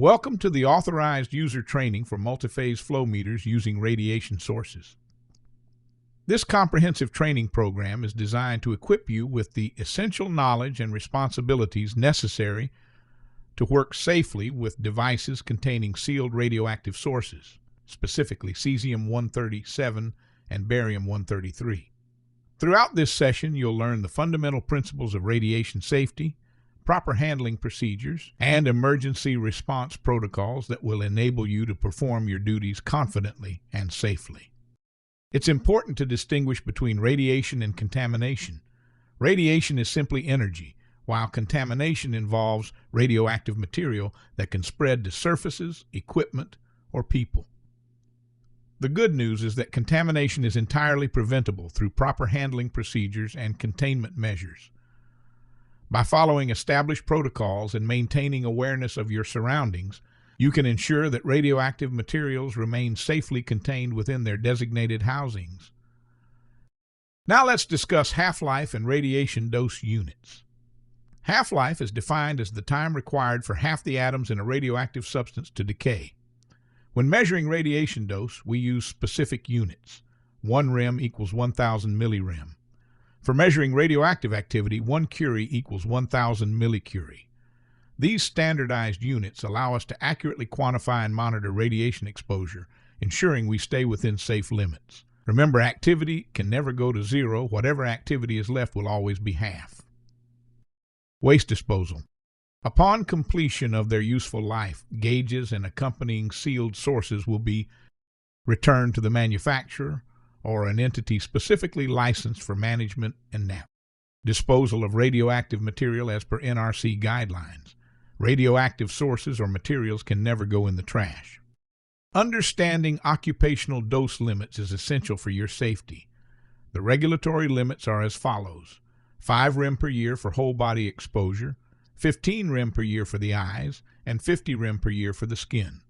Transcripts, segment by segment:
Welcome to the authorized user training for multiphase flow meters using radiation sources. This comprehensive training program is designed to equip you with the essential knowledge and responsibilities necessary to work safely with devices containing sealed radioactive sources, specifically cesium-137 and barium-133. Throughout this session, you'll learn the fundamental principles of radiation safety, proper handling procedures, and emergency response protocols that will enable you to perform your duties confidently and safely. It's important to distinguish between radiation and contamination. Radiation is simply energy, while contamination involves radioactive material that can spread to surfaces, equipment, or people. The good news is that contamination is entirely preventable through proper handling procedures and containment measures. By following established protocols and maintaining awareness of your surroundings, you can ensure that radioactive materials remain safely contained within their designated housings. Now let's discuss half-life and radiation dose units. Half-life is defined as the time required for half the atoms in a radioactive substance to decay. When measuring radiation dose, we use specific units. 1 rem equals 1,000 millirem. For measuring radioactive activity, 1 curie equals 1,000 millicurie. These standardized units allow us to accurately quantify and monitor radiation exposure, ensuring we stay within safe limits. Remember, activity can never go to zero. Whatever activity is left will always be half. Waste disposal. Upon completion of their useful life, gauges and accompanying sealed sources will be returned to the manufacturer or an entity specifically licensed for management and NAP. Disposal of radioactive material as per NRC guidelines. Radioactive sources or materials can never go in the trash. Understanding occupational dose limits is essential for your safety. The regulatory limits are as follows: 5 rem per year for whole body exposure, 15 rem per year for the eyes, and 50 rem per year for the skin.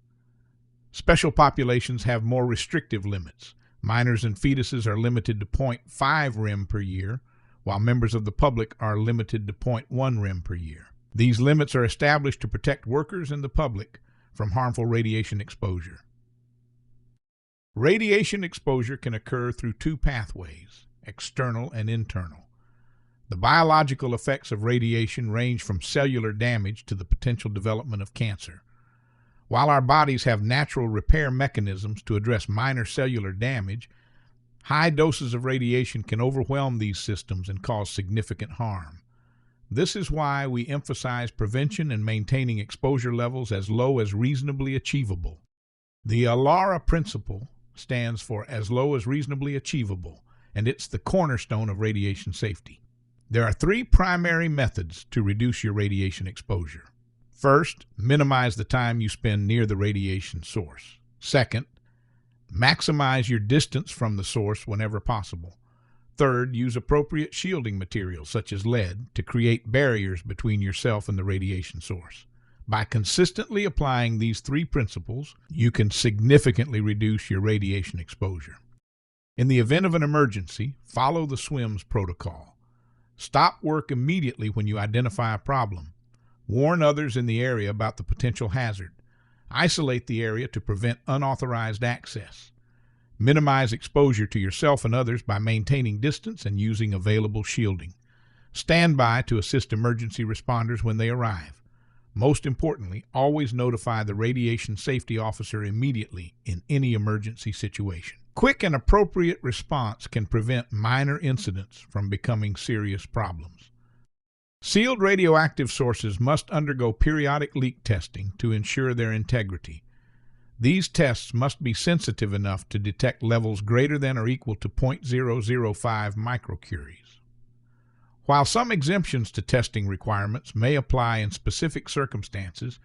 Special populations have more restrictive limits. Minors and fetuses are limited to 0.5 rem per year, while members of the public are limited to 0.1 rem per year. These limits are established to protect workers and the public from harmful radiation exposure. Radiation exposure can occur through 2 pathways, external and internal. The biological effects of radiation range from cellular damage to the potential development of cancer. While our bodies have natural repair mechanisms to address minor cellular damage, high doses of radiation can overwhelm these systems and cause significant harm. This is why we emphasize prevention and maintaining exposure levels as low as reasonably achievable. The ALARA principle stands for as low as reasonably achievable, and it's the cornerstone of radiation safety. There are 3 primary methods to reduce your radiation exposure. First, minimize the time you spend near the radiation source. Second, maximize your distance from the source whenever possible. Third, use appropriate shielding materials such as lead to create barriers between yourself and the radiation source. By consistently applying these 3 principles, you can significantly reduce your radiation exposure. In the event of an emergency, follow the SWIMS protocol. Stop work immediately when you identify a problem. Warn others in the area about the potential hazard. Isolate the area to prevent unauthorized access. Minimize exposure to yourself and others by maintaining distance and using available shielding. Stand by to assist emergency responders when they arrive. Most importantly, always notify the radiation safety officer immediately in any emergency situation. Quick and appropriate response can prevent minor incidents from becoming serious problems. Sealed radioactive sources must undergo periodic leak testing to ensure their integrity. These tests must be sensitive enough to detect levels greater than or equal to 0.005 microcuries. While some exemptions to testing requirements may apply in specific circumstances,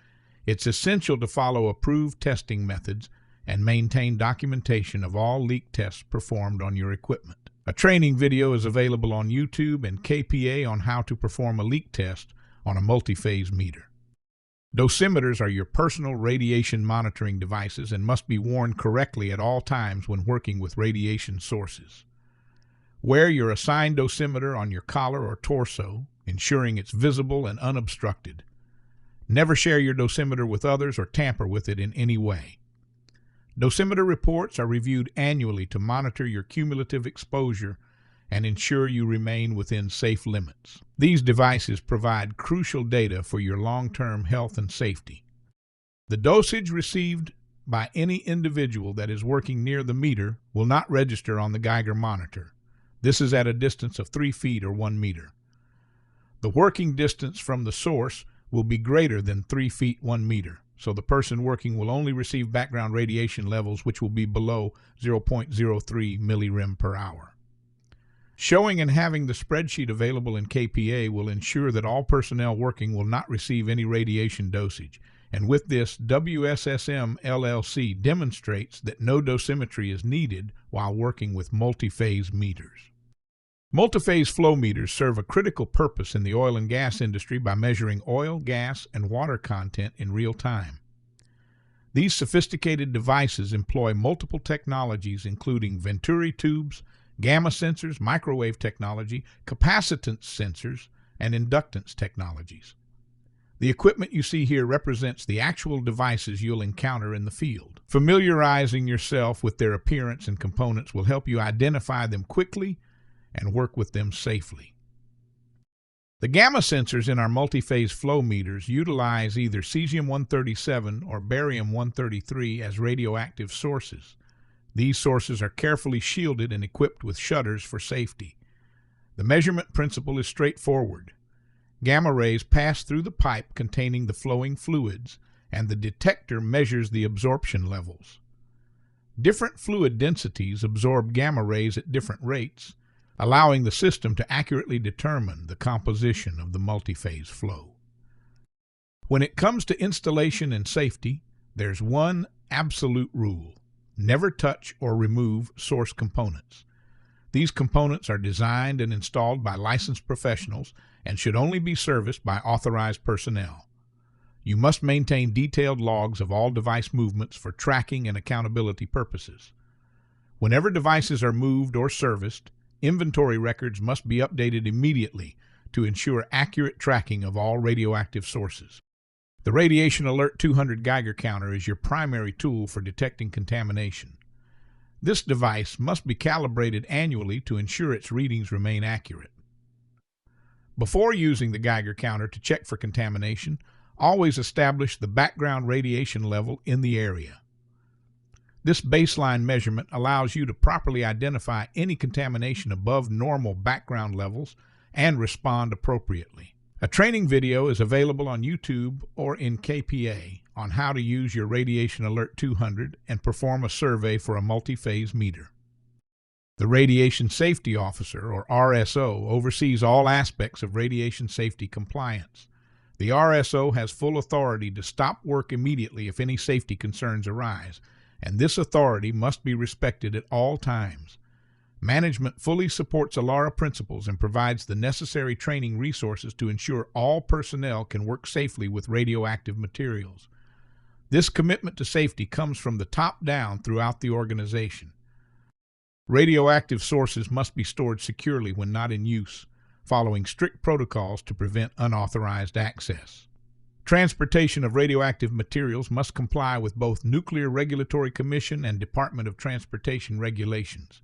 it's essential to follow approved testing methods and maintain documentation of all leak tests performed on your equipment. A training video is available on YouTube and KPA on how to perform a leak test on a multi-phase meter. Dosimeters are your personal radiation monitoring devices and must be worn correctly at all times when working with radiation sources. Wear your assigned dosimeter on your collar or torso, ensuring it's visible and unobstructed. Never share your dosimeter with others or tamper with it in any way. Dosimeter reports are reviewed annually to monitor your cumulative exposure and ensure you remain within safe limits. These devices provide crucial data for your long-term health and safety. The dosage received by any individual that is working near the meter will not register on the Geiger monitor. This is at a distance of 3 feet or 1 meter. The working distance from the source will be greater than 3 feet 1 meter, so the person working will only receive background radiation levels which will be below 0.03 millirem per hour. Showing and having the spreadsheet available in KPA will ensure that all personnel working will not receive any radiation dosage, and with this, WSSM LLC demonstrates that no dosimetry is needed while working with multi-phase meters. Multi-phase flow meters serve a critical purpose in the oil and gas industry by measuring oil, gas, and water content in real time. These sophisticated devices employ multiple technologies including Venturi tubes, gamma sensors, microwave technology, capacitance sensors, and inductance technologies. The equipment you see here represents the actual devices you'll encounter in the field. Familiarizing yourself with their appearance and components will help you identify them quickly and work with them safely. The gamma sensors in our multi-phase flow meters utilize either cesium-137 or barium-133 as radioactive sources. These sources are carefully shielded and equipped with shutters for safety. The measurement principle is straightforward. Gamma rays pass through the pipe containing the flowing fluids, and the detector measures the absorption levels. Different fluid densities absorb gamma rays at different rates, allowing the system to accurately determine the composition of the multi-phase flow. When it comes to installation and safety, there's one absolute rule: never touch or remove source components. These components are designed and installed by licensed professionals and should only be serviced by authorized personnel. You must maintain detailed logs of all device movements for tracking and accountability purposes. Whenever devices are moved or serviced, inventory records must be updated immediately to ensure accurate tracking of all radioactive sources. The Radiation Alert 200 Geiger counter is your primary tool for detecting contamination. This device must be calibrated annually to ensure its readings remain accurate. Before using the Geiger counter to check for contamination, always establish the background radiation level in the area. This baseline measurement allows you to properly identify any contamination above normal background levels and respond appropriately. A training video is available on YouTube or in KPA on how to use your Radiation Alert 200 and perform a survey for a multi-phase meter. The Radiation Safety Officer, or RSO, oversees all aspects of radiation safety compliance. The RSO has full authority to stop work immediately if any safety concerns arise, and this authority must be respected at all times. Management fully supports ALARA principles and provides the necessary training resources to ensure all personnel can work safely with radioactive materials. This commitment to safety comes from the top down throughout the organization. Radioactive sources must be stored securely when not in use, following strict protocols to prevent unauthorized access. Transportation of radioactive materials must comply with both Nuclear Regulatory Commission and Department of Transportation regulations.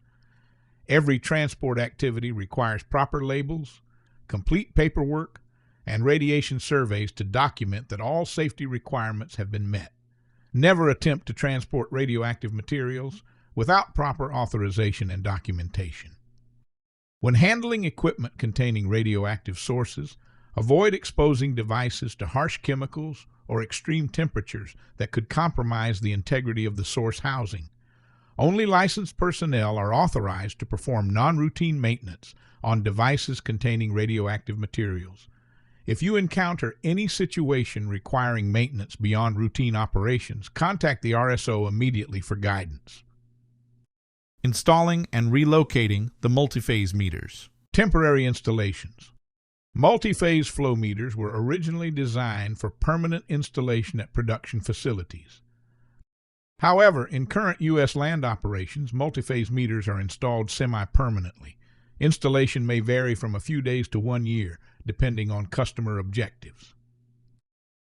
Every transport activity requires proper labels, complete paperwork, and radiation surveys to document that all safety requirements have been met. Never attempt to transport radioactive materials without proper authorization and documentation. When handling equipment containing radioactive sources, avoid exposing devices to harsh chemicals or extreme temperatures that could compromise the integrity of the source housing. Only licensed personnel are authorized to perform non-routine maintenance on devices containing radioactive materials. If you encounter any situation requiring maintenance beyond routine operations, contact the RSO immediately for guidance. Installing and relocating the multiphase meters. Temporary installations. Multiphase flow meters were originally designed for permanent installation at production facilities. However, in current U.S. land operations, multiphase meters are installed semi-permanently. Installation may vary from a few days to 1 year, depending on customer objectives.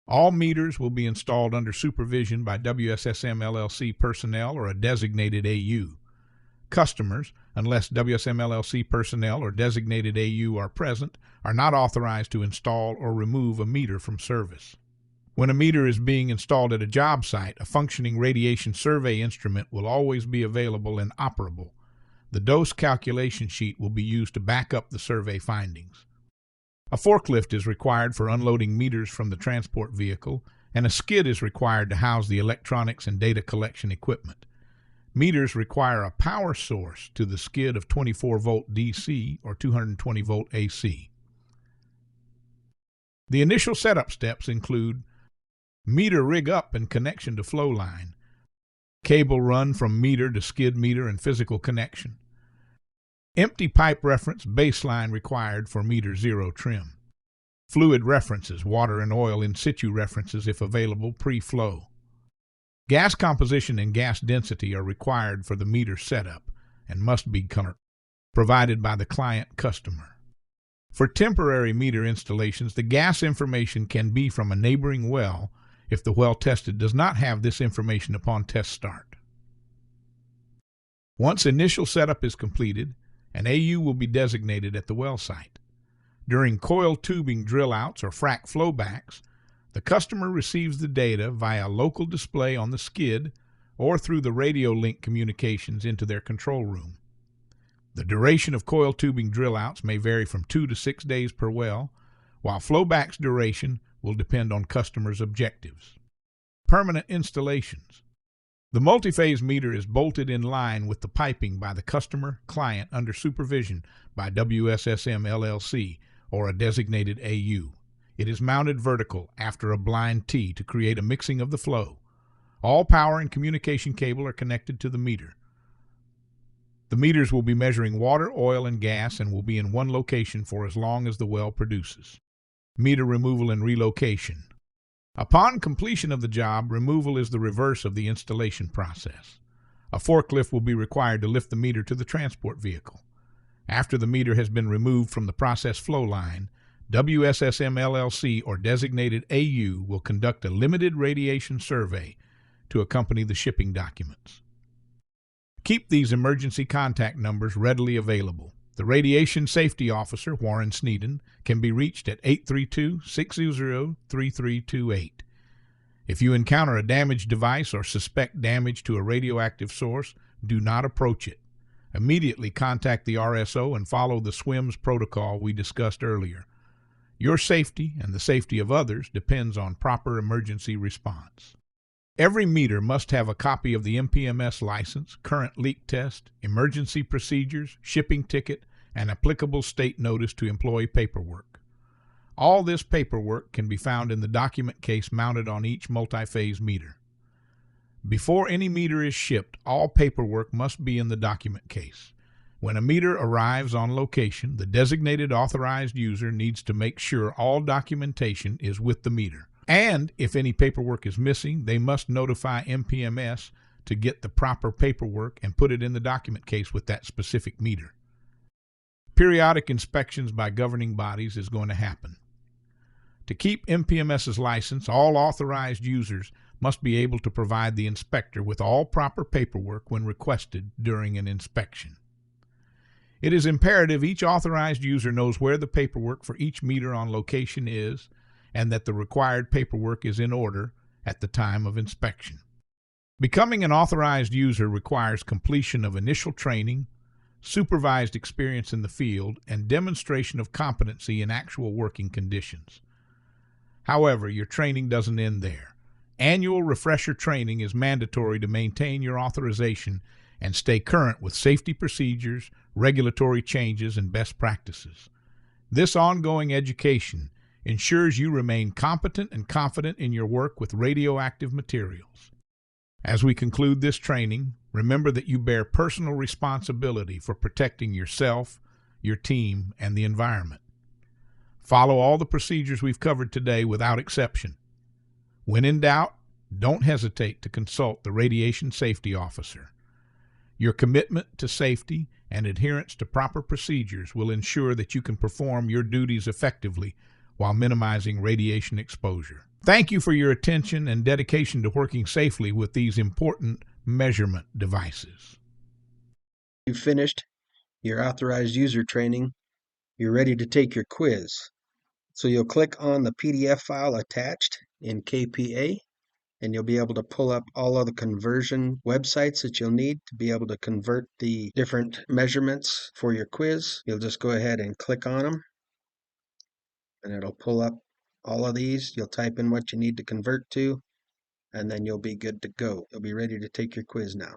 All meters will be installed under supervision by WSSM LLC personnel or a designated AU. Customers, unless WSM LLC personnel or designated AU are present, are not authorized to install or remove a meter from service. When a meter is being installed at a job site, a functioning radiation survey instrument will always be available and operable. The dose calculation sheet will be used to back up the survey findings. A forklift is required for unloading meters from the transport vehicle, and a skid is required to house the electronics and data collection equipment. Meters require a power source to the skid of 24-volt DC or 220-volt AC. The initial setup steps include meter rig up and connection to flow line, cable run from meter to skid meter and physical connection, empty pipe reference baseline required for meter 0 trim, fluid references, water and oil in situ references if available pre-flow. Gas composition and gas density are required for the meter setup and must be provided by the client customer. For temporary meter installations, the gas information can be from a neighboring well if the well tested does not have this information upon test start. Once initial setup is completed, an AU will be designated at the well site. During coil tubing drill outs or frac flowbacks, the customer receives the data via a local display on the skid or through the radio link communications into their control room. The duration of coil tubing drill outs may vary from 2 to 6 days per well, while flowback's duration will depend on customers' objectives. Permanent installations. The multiphase meter is bolted in line with the piping by the customer client under supervision by WSSM LLC or a designated AU. It is mounted vertical after a blind T to create a mixing of the flow. All power and communication cable are connected to the meter. The meters will be measuring water, oil, and gas and will be in one location for as long as the well produces. Meter removal and relocation. Upon completion of the job, removal is the reverse of the installation process. A forklift will be required to lift the meter to the transport vehicle. After the meter has been removed from the process flow line, WSSM LLC or designated AU will conduct a limited radiation survey to accompany the shipping documents. Keep these emergency contact numbers readily available. The Radiation Safety Officer, Warren Sneeden, can be reached at 832-600-3328. If you encounter a damaged device or suspect damage to a radioactive source, do not approach it. Immediately contact the RSO and follow the SWIMS protocol we discussed earlier. Your safety and the safety of others depends on proper emergency response. Every meter must have a copy of the MPMs license, current leak test, emergency procedures, shipping ticket, and applicable state notice to employee paperwork. All this paperwork can be found in the document case mounted on each multi-phase meter. Before any meter is shipped, all paperwork must be in the document case. When a meter arrives on location, the designated authorized user needs to make sure all documentation is with the meter. And if any paperwork is missing, they must notify MPMs to get the proper paperwork and put it in the document case with that specific meter. Periodic inspections by governing bodies is going to happen. To keep MPMS's license, all authorized users must be able to provide the inspector with all proper paperwork when requested during an inspection. It is imperative each authorized user knows where the paperwork for each meter on location is and that the required paperwork is in order at the time of inspection. Becoming an authorized user requires completion of initial training, supervised experience in the field, and demonstration of competency in actual working conditions. However, your training doesn't end there. Annual refresher training is mandatory to maintain your authorization and stay current with safety procedures, regulatory changes, and best practices. This ongoing education ensures you remain competent and confident in your work with radioactive materials. As we conclude this training, remember that you bear personal responsibility for protecting yourself, your team, and the environment. Follow all the procedures we've covered today without exception. When in doubt, don't hesitate to consult the Radiation Safety Officer. Your commitment to safety and adherence to proper procedures will ensure that you can perform your duties effectively while minimizing radiation exposure. Thank you for your attention and dedication to working safely with these important measurement devices. You've finished your authorized user training. You're ready to take your quiz. So you'll click on the PDF file attached in KPA, and you'll be able to pull up all of the conversion websites that you'll need to be able to convert the different measurements for your quiz. You'll just go ahead and click on them, and it'll pull up all of these. You'll type in what you need to convert to, and then you'll be good to go. You'll be ready to take your quiz now.